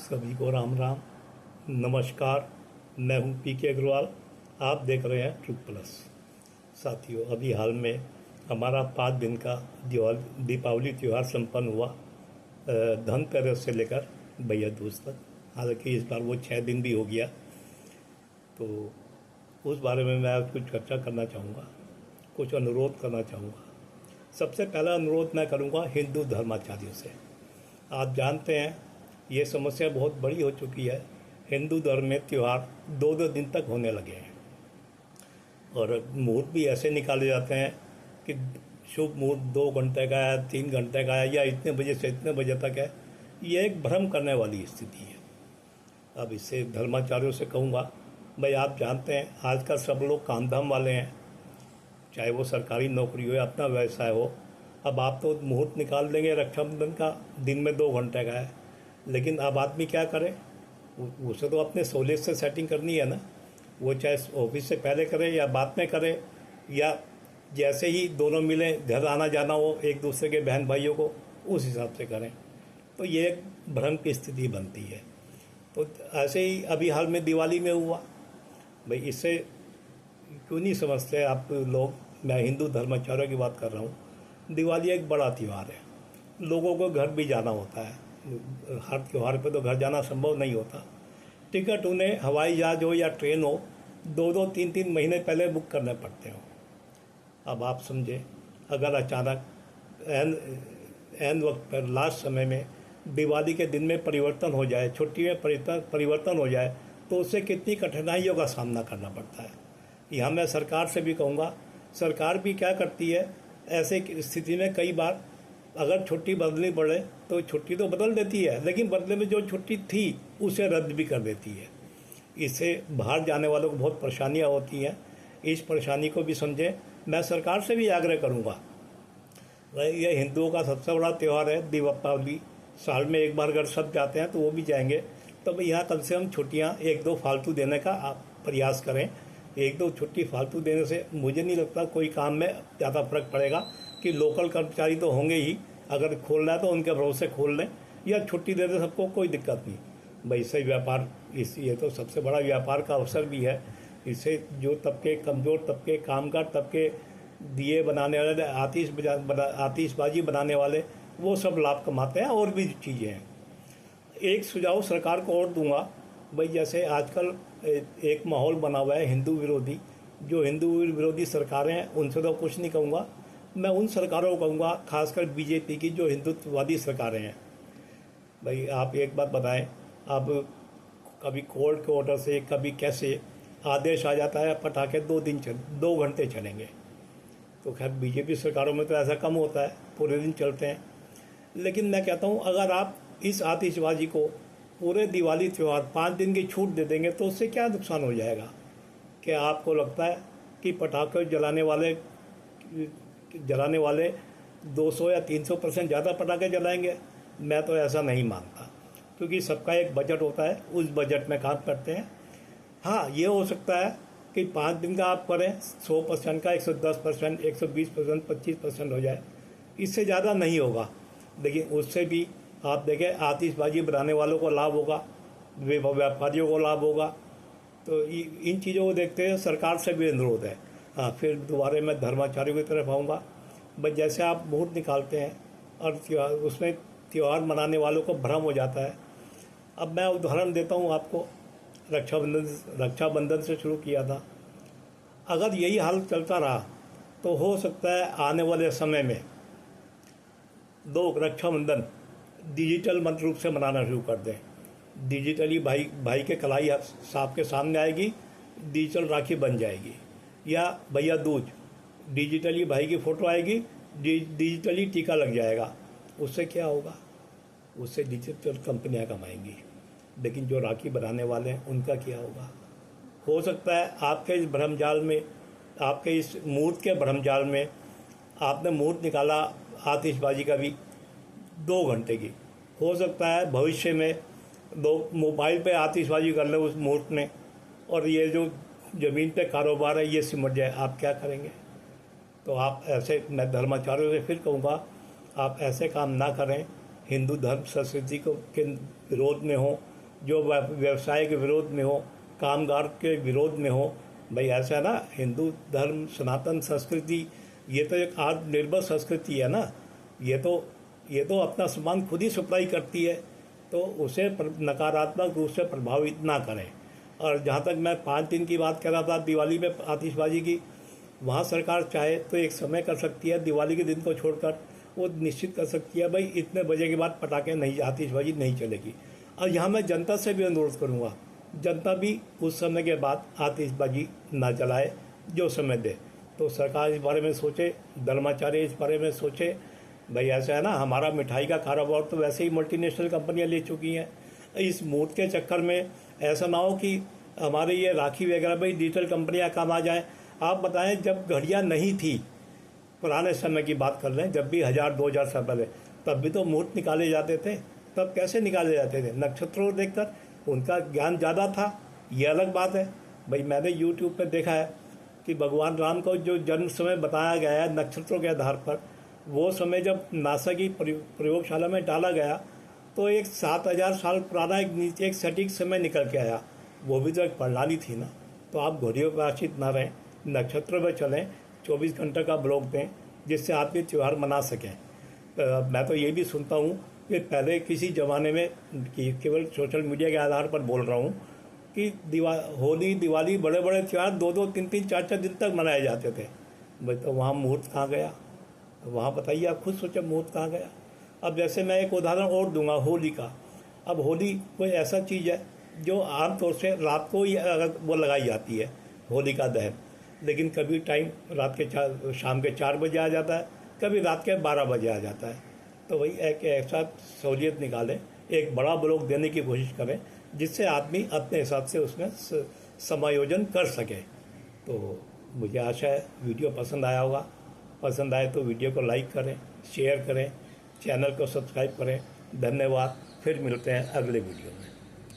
सभी को राम राम, नमस्कार। मैं हूं पीके अग्रवाल। आप देख रहे हैं ट्रुथ प्लस। साथियों, अभी हाल में हमारा 5 दिन का दीपावली त्यौहार संपन्न हुआ, धनतेरस से लेकर भैया दूज तक। हालांकि इस बार वो 6 दिन भी हो गया, तो उस बारे में मैं आज कुछ चर्चा करना चाहूँगा, कुछ अनुरोध करना चाहूँगा। सबसे पहला अनुरोध मैं करूँगा हिंदू धर्माचार्यों से। आप जानते हैं ये समस्या बहुत बड़ी हो चुकी है। हिंदू धर्म में त्यौहार 2-2 दिन तक होने लगे हैं और मुहूर्त भी ऐसे निकाले जाते हैं कि शुभ मुहूर्त 2 घंटे का है, 3 घंटे का है, या इतने बजे से इतने बजे तक है। ये एक भ्रम करने वाली स्थिति है। अब इससे धर्माचार्यों से कहूँगा, भाई आप जानते हैं आजकल सब लोग काम धाम वाले हैं, चाहे वो सरकारी नौकरी हो या अपना व्यवसाय हो। अब आप तो मुहूर्त निकाल देंगे रक्षाबंधन का, दिन में 2 घंटे का है, लेकिन अब आदमी क्या करे? उसे तो अपने सहूलियत से सेटिंग करनी है ना। वो चाहे ऑफिस से पहले करे या बाद में करे, या जैसे ही दोनों मिलें, घर आना जाना हो एक दूसरे के बहन भाइयों को, उस हिसाब से करें। तो ये एक भ्रम की स्थिति बनती है। तो ऐसे ही अभी हाल में दिवाली में हुआ। भाई इससे क्यों नहीं समझते आप लोग? मैं हिंदू धर्माचार्यों की बात कर रहा हूँ। दिवाली एक बड़ा त्यौहार है, लोगों को घर भी जाना होता है। हर त्यौहार पे तो घर जाना संभव नहीं होता। टिकट उन्हें हवाई जहाज हो या ट्रेन हो, 2-2, 3-3 महीने पहले बुक करने पड़ते हो। अब आप समझे, अगर अचानक एन वक्त पर लास्ट समय में दिवाली के दिन में परिवर्तन हो जाए, छुट्टी में परिवर्तन हो जाए, तो उससे कितनी कठिनाइयों का सामना करना पड़ता है। यहाँ मैं सरकार से भी कहूँगा, सरकार भी क्या करती है ऐसे स्थिति में, कई बार अगर छुट्टी बदलनी पड़े तो छुट्टी तो बदल देती है, लेकिन बदले में जो छुट्टी थी उसे रद्द भी कर देती है। इससे बाहर जाने वालों को बहुत परेशानियां होती हैं। इस परेशानी को भी समझें। मैं सरकार से भी आग्रह करूंगा, यह हिंदुओं का सबसे बड़ा त्यौहार है दीपावली। साल में एक बार अगर सब जाते हैं तो वो भी जाएंगे, तो यहाँ कम से कम छुट्टियाँ 1-2 फालतू देने का आप प्रयास करें। 1-2 छुट्टी फालतू देने से मुझे नहीं लगता कोई काम में ज़्यादा फर्क पड़ेगा। कि लोकल कर्मचारी तो होंगे ही, अगर खोलना है तो उनके भरोसे खोल लें, या छुट्टी दे दें सबको, कोई दिक्कत नहीं। भाई इससे व्यापार, ये तो सबसे बड़ा व्यापार का अवसर भी है। इससे जो तबके, कमज़ोर तबके, कामगार तबके, दिए बनाने वाले, आतिशबाजी बनाने वाले, वो सब लाभ कमाते हैं। और भी चीज़ें हैं। एक सुझाव सरकार को और दूंगा, भाई जैसे आजकल एक माहौल बना हुआ है हिंदू विरोधी, जो हिंदू विरोधी सरकारें हैं उनसे तो कुछ नहीं कहूँगा। मैं उन सरकारों को कहूँगा, खासकर बीजेपी की जो हिंदुत्ववादी सरकारें हैं। भाई आप एक बात बताएं, अब कभी कोर्ट के ऑर्डर से, कभी कैसे आदेश आ जाता है पटाखे 2 घंटे चलेंगे। तो खैर बीजेपी सरकारों में तो ऐसा कम होता है, पूरे दिन चलते हैं। लेकिन मैं कहता हूँ, अगर आप इस आतिशबाजी को पूरे दिवाली त्यौहार 5 दिन की छूट दे देंगे तो उससे क्या नुकसान हो जाएगा? क्या आपको लगता है कि पटाखे जलाने वाले 200 या 300% ज़्यादा पटाखे जलाएंगे? मैं तो ऐसा नहीं मानता, क्योंकि सबका एक बजट होता है, उस बजट में काम करते हैं। हाँ, ये हो सकता है कि 5 दिन का आप करें, 100% का 110%, 120%, 25% हो जाए, इससे ज़्यादा नहीं होगा। लेकिन उससे भी आप देखें, आतिशबाजी बनाने वालों को लाभ होगा, व्यापारियों को लाभ होगा। तो इन चीज़ों को देखते हुए सरकार से भी अनुरोध है। हाँ, फिर दोबारा मैं धर्माचार्यों की तरफ आऊँगा। बस जैसे आप मुहूर्त निकालते हैं और उसमें त्यौहार मनाने वालों को भ्रम हो जाता है। अब मैं उदाहरण देता हूँ आपको। रक्षाबंधन से शुरू किया था। अगर यही हाल चलता रहा तो हो सकता है आने वाले समय में लोग रक्षाबंधन डिजिटल रूप से मनाना शुरू कर दें। डिजिटली भाई के कलाई सांप के सामने आएगी, डिजिटल राखी बन जाएगी। या भैया दूज, डिजिटली भाई की फ़ोटो आएगी, डिजिटली टीका लग जाएगा। उससे क्या होगा? उससे डिजिटल कंपनियां कमाएंगी, लेकिन जो राखी बनाने वाले हैं उनका क्या होगा? हो सकता है आपके इस भ्रमजाल में, आपके इस मुहूर्त के भ्रमजाल में आपने मुहूर्त निकाला आतिशबाजी का भी 2 घंटे की, हो सकता है भविष्य में लोग मोबाइल पे आतिशबाजी कर ले उस मुहूर्त में, और ये जो ज़मीन पे कारोबार है ये सिमट जाए। आप क्या करेंगे? तो आप ऐसे, मैं धर्माचार्यों से फिर कहूँगा, आप ऐसे काम ना करें, हिंदू धर्म संस्कृति को के विरोध में हो, जो व्यवसाय के विरोध में हो, कामगार के विरोध में हो। भाई ऐसा ना, हिंदू धर्म, सनातन संस्कृति, ये तो एक आत्मनिर्भर संस्कृति है ना। ये तो अपना सामान खुद ही सप्लाई करती है, तो उसे नकारात्मक रूप से प्रभावित ना करें। और जहाँ तक मैं 5 दिन की बात कर रहा था दिवाली में आतिशबाजी की, वहाँ सरकार चाहे तो एक समय कर सकती है, दिवाली के दिन को छोड़कर वो निश्चित कर सकती है भाई इतने बजे के बाद पटाखे नहीं, आतिशबाजी नहीं चलेगी। और यहाँ मैं जनता से भी अनुरोध करूँगा, जनता भी उस समय के बाद आतिशबाजी ना जलाए जो समय दे। तो सरकार इस बारे में सोचे, धर्माचार्य इस बारे में सोचे। भाई ऐसा है ना, हमारा मिठाई का कारोबार तो वैसे ही मल्टीनेशनल कंपनियां ले चुकी हैं। इस मूर्त के चक्कर में ऐसा ना हो कि हमारे ये राखी वगैरह भाई डिजिटल कंपनियां काम आ जाएं। आप बताएं, जब घड़ियां नहीं थी, पुराने समय की बात कर लें, जब भी 1000-2000 साल पहले, तब भी तो मुहूर्त निकाले जाते थे। तब कैसे निकाले जाते थे? नक्षत्रों को देखकर। उनका ज्ञान ज़्यादा था, ये अलग बात है। भाई मैंने यूट्यूब पर देखा है कि भगवान राम को जो जन्म समय बताया गया है नक्षत्रों के आधार पर, वो समय जब नासा की प्रयोगशाला में डाला गया तो एक 7000 साल पुराना एक सटीक समय निकल के आया। वो भी तो एक प्रणाली थी ना। तो आप घड़ियों पर आश्रित ना रहें, नक्षत्रों पर चलें, 24 घंटे का ब्लॉक दें जिससे आप ये त्यौहार मना सकें। मैं तो ये भी सुनता हूँ कि पहले किसी ज़माने में, केवल सोशल मीडिया के आधार पर बोल रहा हूँ, कि होली, दिवाली, बड़े बड़े त्यौहार 2-2, 3-3, 4-4 दिन तक मनाए जाते थे। भाई तो वहाँ मुहूर्त कहाँ गया? वहाँ बताइए, आप खुद सोचें मुहूर्त कहाँ गया। अब जैसे मैं एक उदाहरण और दूंगा होली का। अब होली कोई ऐसा चीज़ है जो आमतौर से रात को ही वो लगाई जाती है, होलिका दहन। लेकिन कभी टाइम शाम के 4 बजे आ जाता है, कभी रात के 12 बजे आ जाता है। तो वही एक ऐसा सहूलियत निकालें, एक बड़ा ब्लॉक देने की कोशिश करें जिससे आदमी अपने हिसाब से उसमें समायोजन कर सके। तो मुझे आशा है वीडियो पसंद आया होगा। पसंद आए तो वीडियो को लाइक करें, शेयर करें, चैनल को सब्सक्राइब करें। धन्यवाद। फिर मिलते हैं अगले वीडियो में।